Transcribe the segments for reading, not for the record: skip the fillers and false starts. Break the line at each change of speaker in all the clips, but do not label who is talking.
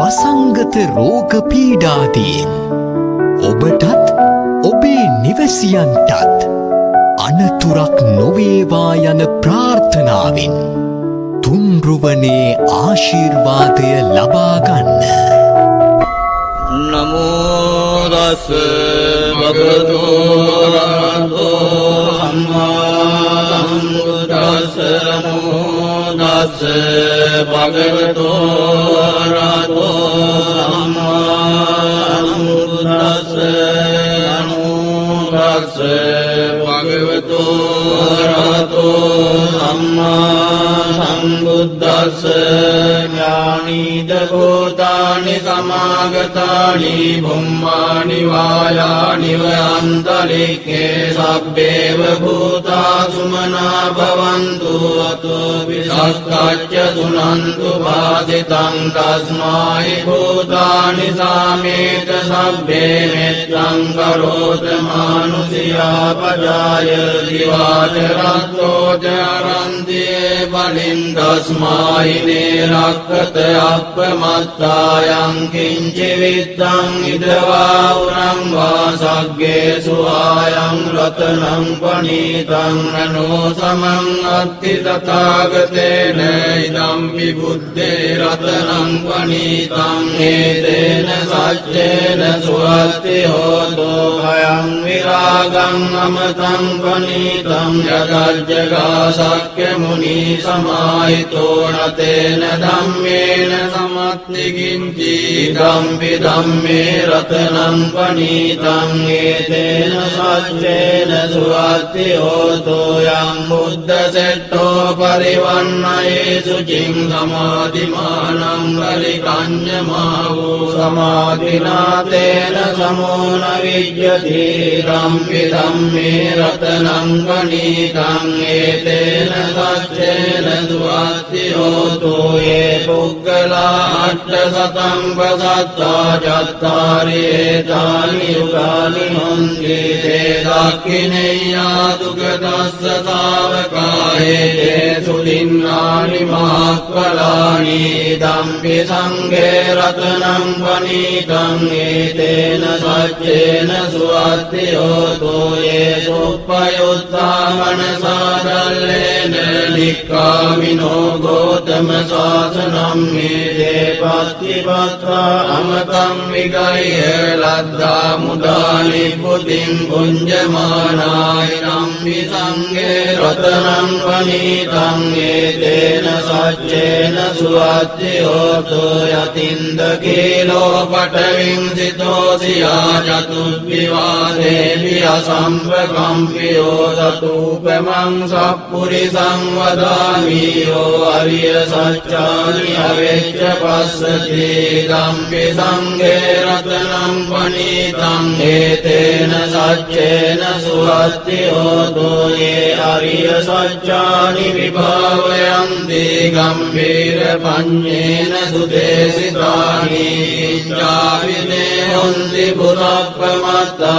වසංගත රෝග පීඩාදීන් ඔබටත් ඔබේ නිවැසියන්ටත් අනතුරක් නොවේවා යන ප්‍රාර්ථනාවෙන් තුන්රුවනේ ආශිර්වාදය ලබා ගන්න.
නමෝ තස් භගවතු අරහතෝ සම්මා සම්බුද්දස්ස. නමෝ තස් භගවතු අරහතෝ සම්මා සම්බුද්දස්ස. නමෝ තස් භගවතු අරහතෝ සම්මා සම්බුද්දස්ස. ඥානීද භූතානි සමාගතානි බුම්මානි වායානි වයන්තලික්ඛේ සබ්බේව භූතා සුමනා භවන්තු අතෝ විසක්ඛච්ච සුනන්තු වාදිතං තස්මායි භූතානි සාමේත සබ්බේ මෙත්තං කරෝත මානුසියා පජාය දිවාච රත්තෝ චරන්තියේ බලින් තස්මායි නේරක්ඛත අප්පමත්තායං කිංචි විත්තං ඉදවා උරං වාසග්ගේසු ආයං රතනං පනීතං නනෝ සමං අත්ති තථාගතේන ඉදම් විබුද්ධේ රතනං පනීතං හේතේන සච්චේන සුවත්ති හෝතෝ භයං විරාගං අමතං පනීතං යදජ්ජගා සක්්‍ය මුනි සමාහිතෝ නතේන ධම්මේන සමත්ති කිංචි ධම්පි ධම්මේ රතනං පනීතං ඒතේන සච්චේන සුවත්ති හෝතෝ යං බුද්ධ සෙට්ඨෝ පරිවන්නයේසු චින් සමාධිමානං පරිකඤ්ඤමාවෝ සමාධිනාතේන සමෝන විජ්ජති ධම්පි ධම්මේ රතනං පනීතං ඒතේන සච්චේන සුවත්ති හෝතෝ යේ පුග්ගලා අට්ඨ සතං පසත්තා චත්තාරි ඒතානි යුගානි හොන්ති තේ දක්ඛිනේයා දුගතස්ස තාවකායේ තේසු දින්නානි මහක්ඛලානි ධම්පි සංඝේ රතනං පනීතං ඒතේන සච්චේන සුවත්ති හෝතෝ යේ සුප්පයුත්තා මනසා දල්ලේන නික්ඛාමිනෝ ගෝතම සාසනං මේදේ පත්තිපත්වා අමතං විගය්‍ය ලද්දා මුදානි පුතින් පුඤ්ජමානාය නම්මි සංඝේ රතනං පනීතං ඒතේන සච්චේන සුවත්ති හෝතෝ යතින්ද කීලෝ පඨවින් සිතෝසියා චතුබ්බිවාදේවි අසම්පකම්පියෝ සතූපමං සප්පුරිසං වදාමි යෝ අරිය සච්චානි අවෙච්ච පස්සති ධම්පි සංඝේ රතනං පනීතං ඒතේන සච්චේන සුවත්ති හෝතෝ යේ අරිය සච්චානි විභාවයන්ති ගම්භීර පඤ්ඤේන සුදේසිතානි චාවිනේ හොන්ති පුරප්පමත්තානතේ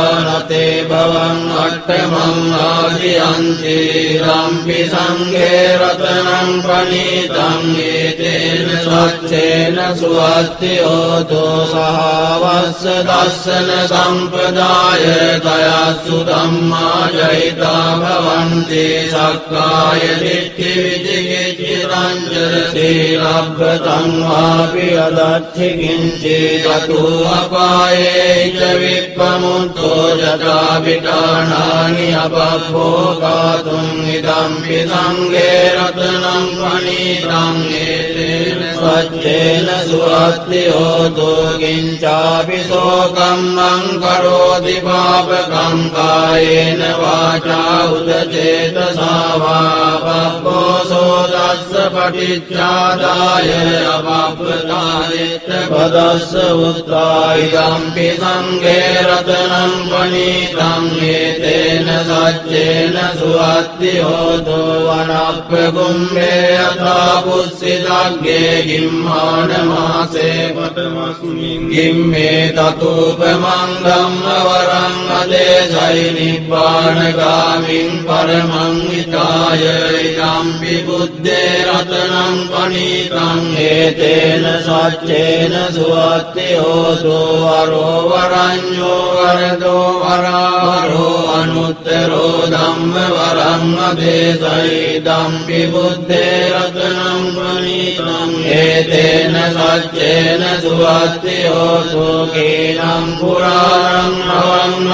භවං අට්ඨමං ආදියන්ති ධම්පි සංඝේ රතනං පනීතං ඒතේන සච්චේන සුවත්ති හෝතෝ සහවස්ස දස්සන සම්පදාය තයස්සු ධම්මා ජහිතා භවන්ති සක්කාය දිට්ඨි විචිකිච්ඡ රංජර සීලබ්බතං වාපි අදච්චි කිංචි යතු අපායේ ච විප්පමුත්තෝ ජතා විඨානානි අපබ්බෝකාතුං ඉදම්පි සංඝේ රතනං පනීතං ඒතේන සච්චේන සුවත්ති හෝතෝ කිංචාපි සෝකම්මං කරෝති පාපකං කායේන වාචා උදචේතසා වා පබ්බෝසෝ දස්ස පටිච්චාදාය අපප්පතායෙත් පදස්ස උත්තා ඉදම්පි සංඝේ රතනං පනීතං ඒතේන සච්චේන සුවත්ති හෝතෝ වනප්ප කුම්භේ යථා කුස්සිතග්ගේ ගිම්මාන මාසේ පතමස්මින් ගිම්මේ තතූපමං ධම්ම වරං අදේශයි නිබ්බාන ගාමින් පරමං විතාය ඉදම්පි බුද්දේ රතනං පනීතං ඒතේන සච්චේන සුවත්ති හෝතු වරෝ වරඤ්ඤෝ වරදෝ වරාවරෝ අනුත්තරෝ ධම්ම වරං අදේසයි ධම්පි බුද්ධේ රතනං පනීතං ඒතේන සච්චේන සුවත්ති හෝතු කේනං පුරාණං අවං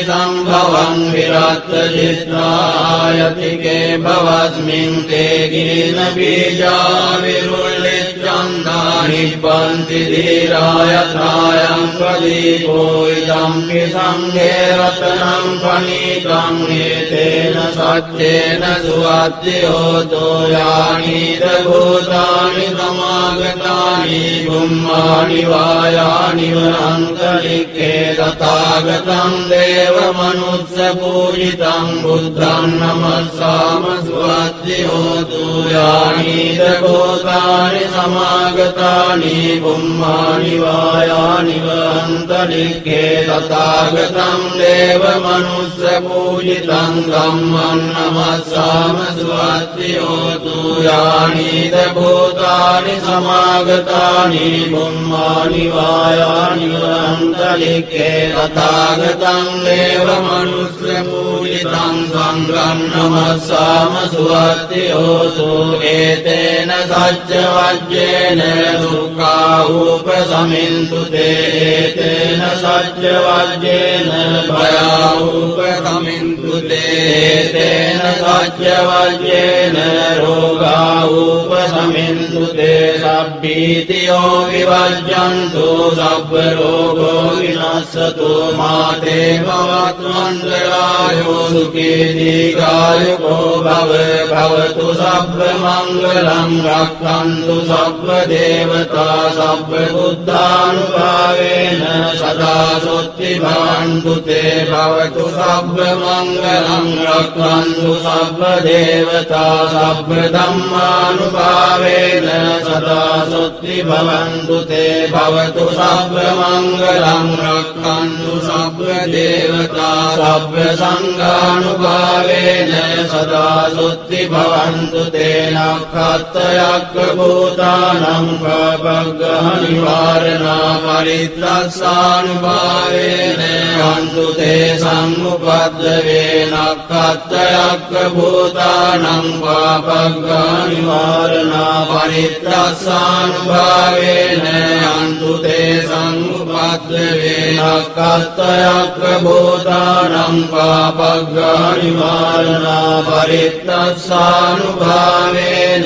සම්භවං විරත් චිත්‍රායතිකේ භවස්මින් තේ ගින බීජා විරුල්ලිච්ඡන්දා නිබ්බන්ති ධීරාය ත්‍රායං ප්‍රදීපෝ ඉදම්පි සංඝේ රතනං පනීතං ඒතේන සච්චේන සුවත්ති හෝතෝ යානිද භූතානි සමාගතානි බුම්මානි වායානි වන්තරික්ඛේ තථාගතං දේව මනුස්ස පූජිතං බුද්ධං නමස්සාම සුවත්ති හෝතු යානිද භූතානි සමාගතානි බුම්මානි වායානි වන්තරික්ඛේ තථාගතං දේව මනුස්ස පූජිතං ධම්මං නමස්සාම සුවත්ති හෝතු යානිද භූතානි සමාගතානි බුම්මානි වායානි වන්තරික්ඛේ තථාගතං දේව මනුස්ස පූජිතං සංඝං නමස්සාම සුවත්ති හෝතු ඒතේන සච්ච වජ්ජේන දුක්ඛා උපසමින්තු තේ ඒතේන සච්ච වජ්ජේන භයා උපසමින්තු තේ ඒතේන සච්ච වජ්ජේන රෝගා උපසමින්තු තේ සබ්බීතියෝ විවජ්ජන්තු සබ්බ රෝගෝ විනස්සතු මාතේ භවත්වන්දරායෝ සුඛී දීඝායුකෝ භව භවතු සබ්බ මංගලං රක්ඛන්තු සබ්බ දේවතා සබ්බ බුද්ධානුභාවේන සදා සොත්ති භවන්තු තේ භවතු සබ්බ මංගලං රක්ඛන්තු සබ්බ දේවතා සබ්බ ධම්මානුභාවේන සදා සොත්ති භවන්තු තේ භවතු සබ්බ මංගලං රක්ඛන්තු සබ්බ දේවතා සබ්බ සංඝානුභාවේන සදා සොත්ති භවන්තු තේ නක්ඛත්තයක්ඛ භූතානං පාපග්ගහ නිවාරණා පරිත්‍රස්සානුභාවේන අන්තු තේ සම්මුපද්දවේ නක්ඛත්තයක්ඛ භූතානං පාපග්ගහ නිවාරණා පරිත්‍රස්සානුභාවේන අන්තු තේ සම්මුපද්දවේ නක්ඛත්තයක්ඛ භූතානං පාපග්ගහ නිවාරණා පරිත්‍රස්සානුභාවේන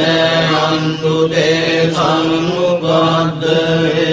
අන්තු තේ සම්මුපද්දවේ